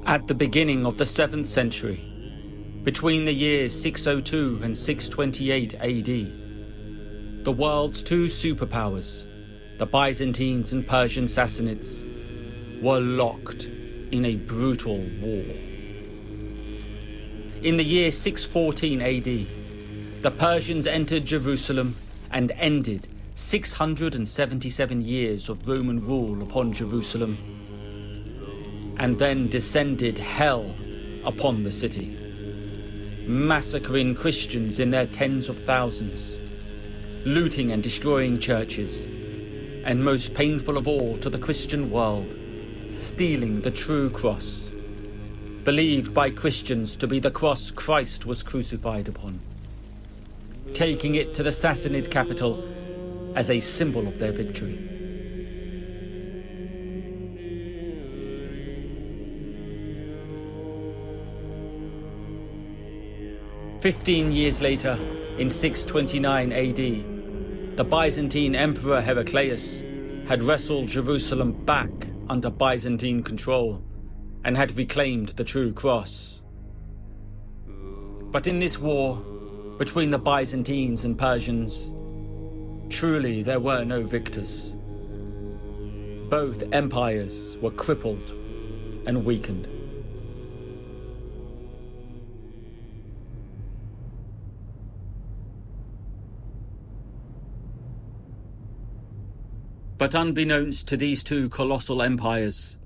At the beginning of the 7th century, between the years 602 and 628 AD, the world's two superpowers, the Byzantines and Persian Sassanids, were locked in a brutal war. In the year 614 AD, the Persians entered Jerusalem and ended 677 years of Roman rule upon Jerusalem, and then descended hell upon the city, massacring Christians in their tens of thousands, looting and destroying churches, and most painful of all to the Christian world, stealing the true cross, believed by Christians to be the cross Christ was crucified upon, taking it to the Sassanid capital as a symbol of their victory. "15 years later, in 629 AD, the Byzantine Emperor Heraclius had wrestled Jerusalem back under Byzantine control and had reclaimed the true cross. But in this war between the Byzantines and Persians, truly there were no victors. Both empires were crippled and weakened. But unbeknownst to these two colossal empires,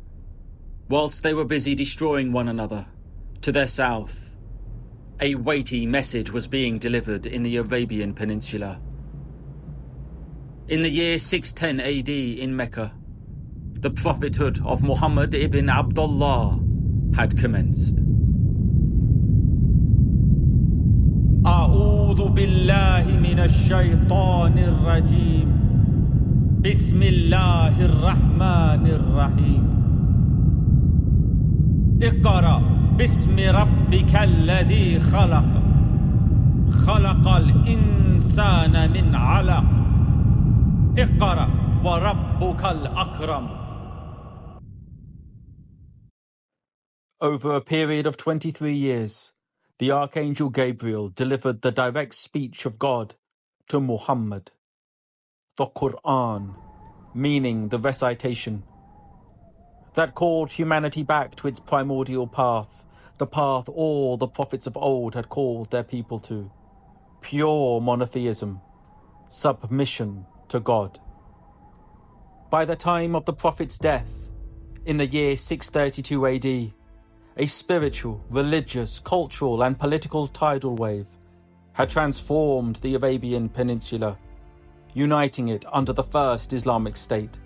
whilst they were busy destroying one another, to their south, a weighty message was being delivered in the Arabian Peninsula. In the year 610 AD in Mecca, the prophethood of Muhammad ibn Abdullah had commenced. A'udhu billahi minash shaytanir rajim. Bismillahir Rahmanir Rahim. Iqra bismi rabbikal ladhi khalaq. Khalaqal insana min 'alaq. Iqra wa rabbukal akram. Over a period of 23 years, the Archangel Gabriel delivered the direct speech of God to Muhammad. The Quran, meaning the recitation, that called humanity back to its primordial path, the path all the prophets of old had called their people to, pure monotheism, submission to God. By the time of the prophet's death, in the year 632 AD, a spiritual, religious, cultural and political tidal wave had transformed the Arabian Peninsula, uniting it under the first Islamic State.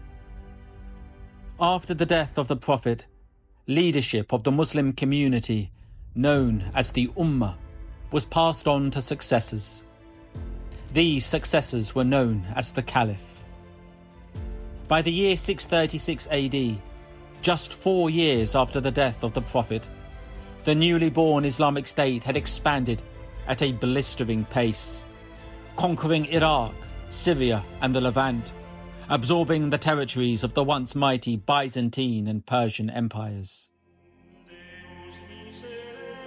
After the death of the Prophet, leadership of the Muslim community, known as the Ummah, was passed on to successors. These successors were known as the Caliph. By the year 636 AD, just 4 years after the death of the Prophet, the newly born Islamic State had expanded at a blistering pace, conquering Iraq, Syria and the Levant, absorbing the territories of the once mighty Byzantine and Persian empires.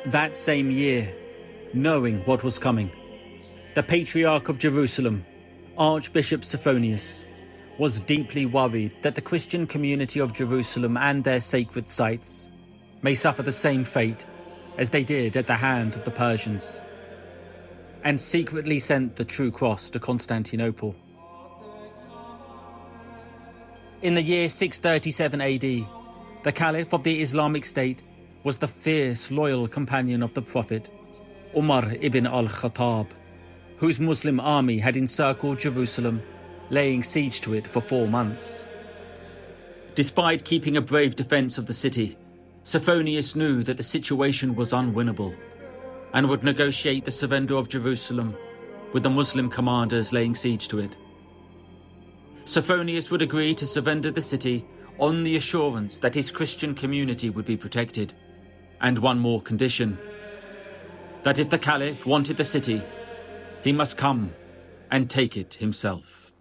That same year, knowing what was coming, the Patriarch of Jerusalem, Archbishop Sophonius, was deeply worried that the Christian community of Jerusalem and their sacred sites may suffer the same fate as they did at the hands of the Persians, and secretly sent the true cross to Constantinople. In the year 637 AD, the Caliph of the Islamic State was the fierce, loyal companion of the Prophet, Umar ibn al-Khattab, whose Muslim army had encircled Jerusalem, laying siege to it for 4 months. Despite keeping a brave defense of the city, Sophonius knew that the situation was unwinnable and would negotiate the surrender of Jerusalem with the Muslim commanders laying siege to it. Sophonius would agree to surrender the city on the assurance that his Christian community would be protected, and one more condition: that if the Caliph wanted the city, he must come and take it himself.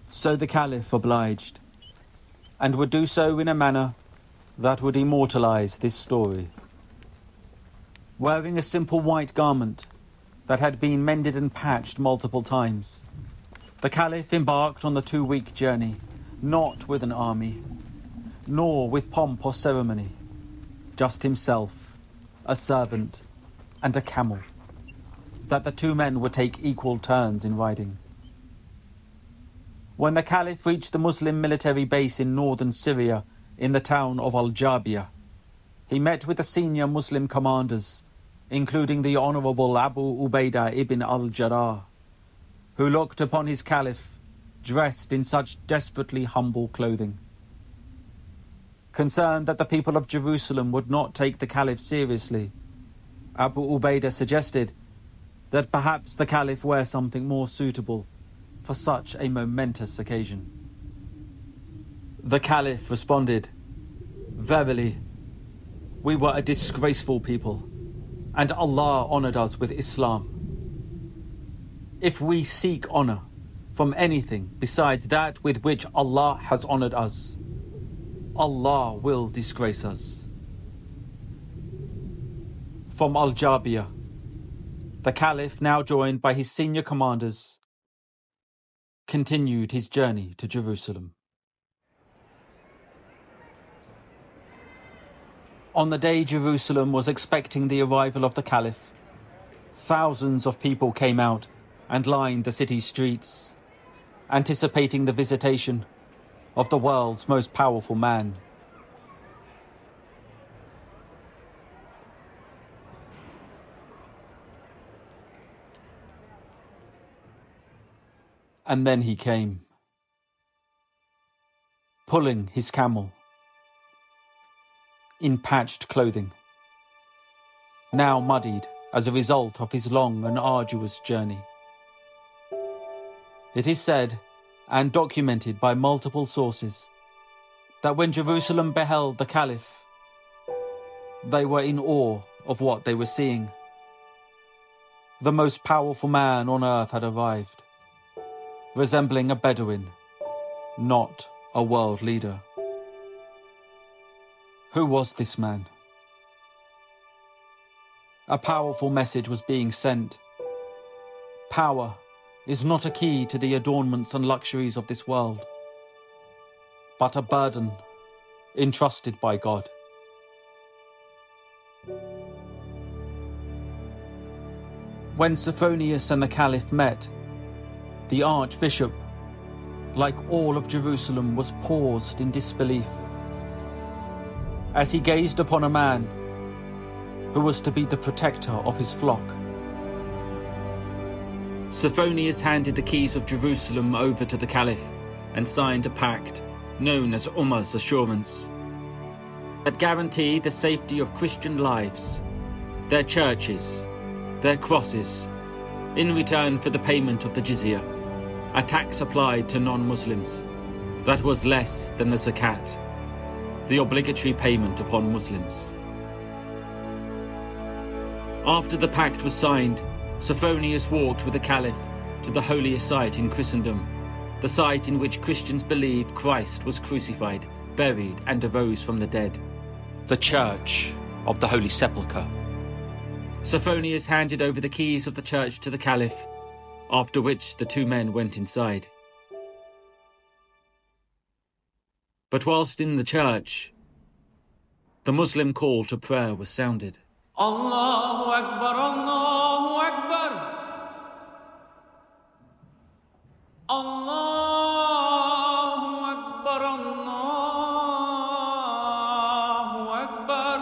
So the Caliph obliged, and would do so in a manner that would immortalize this story. Wearing a simple white garment that had been mended and patched multiple times, the Caliph embarked on the 2-week journey, not with an army, nor with pomp or ceremony, just himself, a servant, and a camel, that the 2 men would take equal turns in riding. When the Caliph reached the Muslim military base in northern Syria, in the town of Al-Jabiyah, he met with the senior Muslim commanders, including the Honourable Abu Ubaidah ibn al-Jarrah, who looked upon his Caliph dressed in such desperately humble clothing. Concerned that the people of Jerusalem would not take the Caliph seriously, Abu Ubaidah suggested that perhaps the Caliph wear something more suitable for such a momentous occasion. The Caliph responded, "Verily, we were a disgraceful people, and Allah honoured us with Islam. If we seek honour from anything besides that with which Allah has honoured us, Allah will disgrace us." From Al-Jabiyah, the Caliph, now joined by his senior commanders, continued his journey to Jerusalem. On the day Jerusalem was expecting the arrival of the Caliph, thousands of people came out and lined the city's streets, anticipating the visitation of the world's most powerful man. And then he came, pulling his camel, in patched clothing, now muddied as a result of his long and arduous journey. It is said, and documented by multiple sources, that when Jerusalem beheld the Caliph, they were in awe of what they were seeing. The most powerful man on earth had arrived, resembling a Bedouin, not a world leader. Who was this man? A powerful message was being sent. Power is not a key to the adornments and luxuries of this world, but a burden entrusted by God. When Sophonius and the Caliph met, the Archbishop, like all of Jerusalem, was paused in disbelief as he gazed upon a man who was to be the protector of his flock. Sophonius handed the keys of Jerusalem over to the Caliph and signed a pact known as Umar's Assurance that guaranteed the safety of Christian lives, their churches, their crosses, in return for the payment of the jizya, a tax applied to non-Muslims that was less than the zakat, the obligatory payment upon Muslims. After the pact was signed, Sophonius walked with the Caliph to the holiest site in Christendom, the site in which Christians believe Christ was crucified, buried, and arose from the dead, the Church of the Holy Sepulchre. Sophonius handed over the keys of the church to the Caliph, after which the 2 men went inside. But whilst in the church, the Muslim call to prayer was sounded. Allahu Akbar, Allahu Akbar, Allahu Akbar, Allahu Akbar,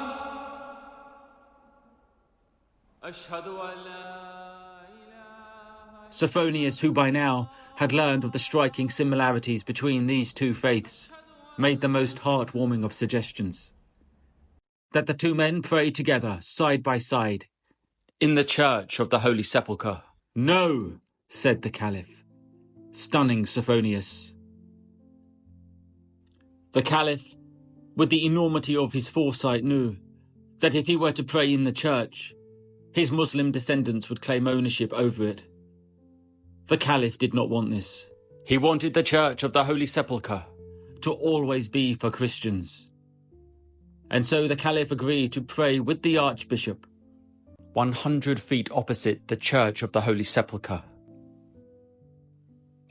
Ashhadu an la ilaha. Sophonius, who by now had learned of the striking similarities between these 2 faiths, made the most heartwarming of suggestions. That the 2 men pray together, side by side, in the Church of the Holy Sepulchre. "No," said the Caliph, stunning Sophonius. The Caliph, with the enormity of his foresight, knew that if he were to pray in the church, his Muslim descendants would claim ownership over it. The Caliph did not want this. He wanted the Church of the Holy Sepulchre to always be for Christians. and so the Caliph agreed to pray with the Archbishop 100 feet opposite the Church of the Holy Sepulchre.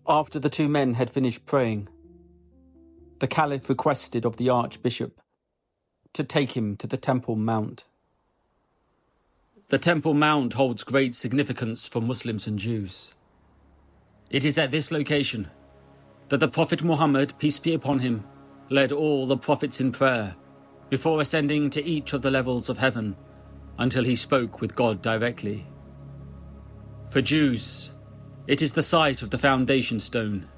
After the two men had finished praying, the Caliph requested of the Archbishop to take him to the Temple Mount. The Temple Mount holds great significance for Muslims and Jews. It is at this location that the Prophet Muhammad, peace be upon him, led all the prophets in prayer before ascending to each of the levels of heaven until he spoke with God directly. For Jews, it is the site of the foundation stone,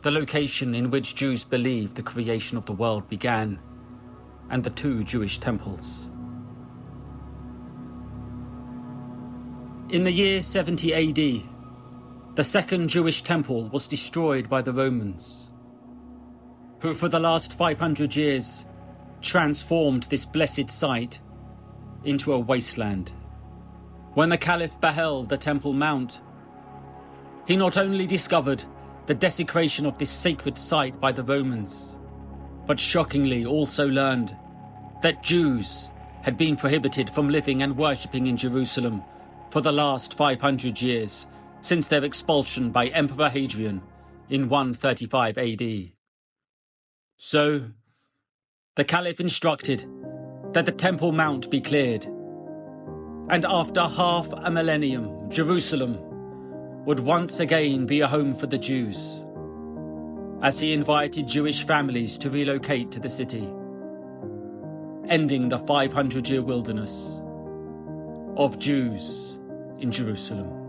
the location in which Jews believe the creation of the world began, and the two Jewish temples. In the year 70 AD, the second Jewish temple was destroyed by the Romans, who for the last 500 years transformed this blessed site into a wasteland. When the Caliph beheld the Temple Mount, he not only discovered the desecration of this sacred site by the Romans, but shockingly also learned that Jews had been prohibited from living and worshipping in Jerusalem for the last 500 years since their expulsion by Emperor Hadrian in 135 AD. So, the Caliph instructed that the Temple Mount be cleared, and after half a millennium, Jerusalem would once again be a home for the Jews, as he invited Jewish families to relocate to the city, ending the 500-year wilderness of Jews in Jerusalem.